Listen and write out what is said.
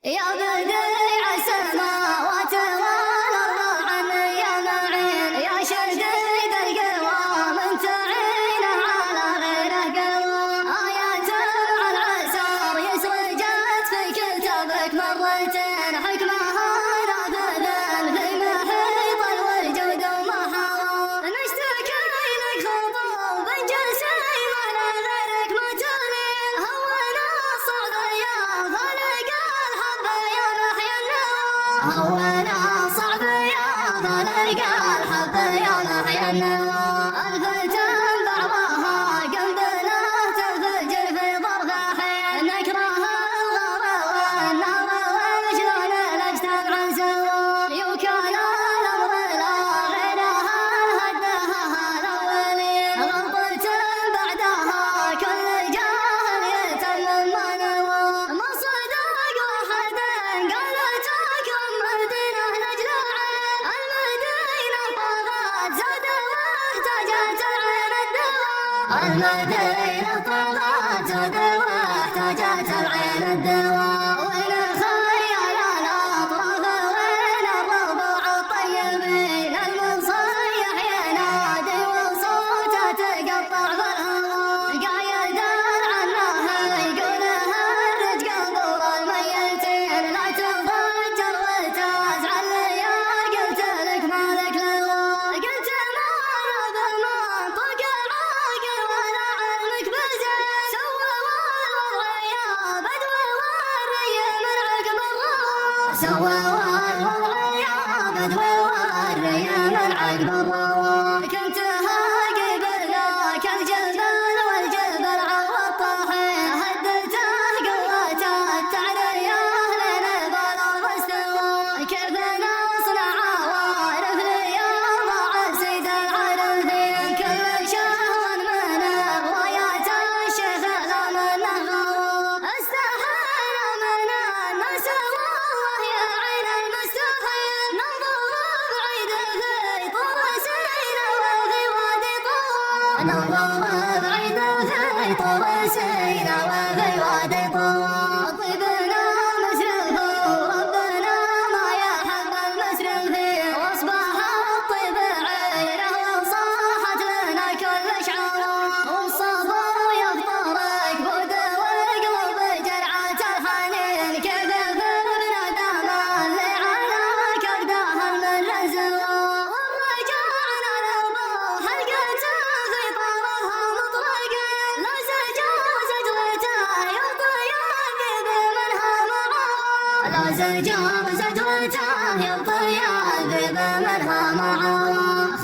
يا بديع السماوات والأرض عني يا معين، يا شديد القوى من تعين على غيره قوى. آيات مع العسار يسوجت في كتابك مرتين، حكمها نافذ في محيط الوجود ومحاور. نشتكي لك خطوب جسيم على غيرك متولين، هونا الصعب يا خالق الحب يا محيي النوى. هونا صعب يا خالق الحب يا محيي النوى. الفتن بعضها قلبنا تنفجر في ضرب حين، نكره الغرى والنار وشلون نجتمع سوا. يوكل الأمر لا غيرها هدها الأولين، غلطة بعدها كل جاهل يتمم منوى. ما صدق واحد قالتكم مدينة نجل عين، المدينة طغت زاد واحتاجت العين الدواء. المدينة طغت زاد واحتاجت العين الدواء. وين الخيال الأطراف وين الربع الطيبين، المنصيح ينادي وصوته تقطع بالهوى. قايد عنها يقولها الرج قبور الميتين، لا تنفجر وتزعل يا قلت لك مالك لوا. قلت ما انا بمنطق العاقل ولا علمك بزين، سوى والوضع يا بدوي والري من عقب الروى. سوى والوضع يا بدوي والري من عقب الروى. كنت هاقي لك الجبل والجبل عوض طاحين، هدته قوته التعريه لين البلغ استوى. كيف نصنع عوارف ليضع سيد العارفين، كل شهر من روايات الشيخ لا منه غوى. استحينا من الناس والله يا عين المستحيل، ننظر بعيد في طور سينا وفي وادي طوى. ننظر بعيد في طور سينا وفي وادي طوى. طيبنا مسرف وربنا ما يحب المسرف فيه، واصبح الطيب عينه وصاحت لنا كل شعوره. والصبر يفطرك بود والقلب جرعة الحنين، كيف بندم اللي على كبده من رزوه. ورجعنا للروح حلقته في طرها مطلقا، لا سجوا زجرته يبطي الذئب منها معاه. لا سجوا زجرته يبطي الذئب منها معاه.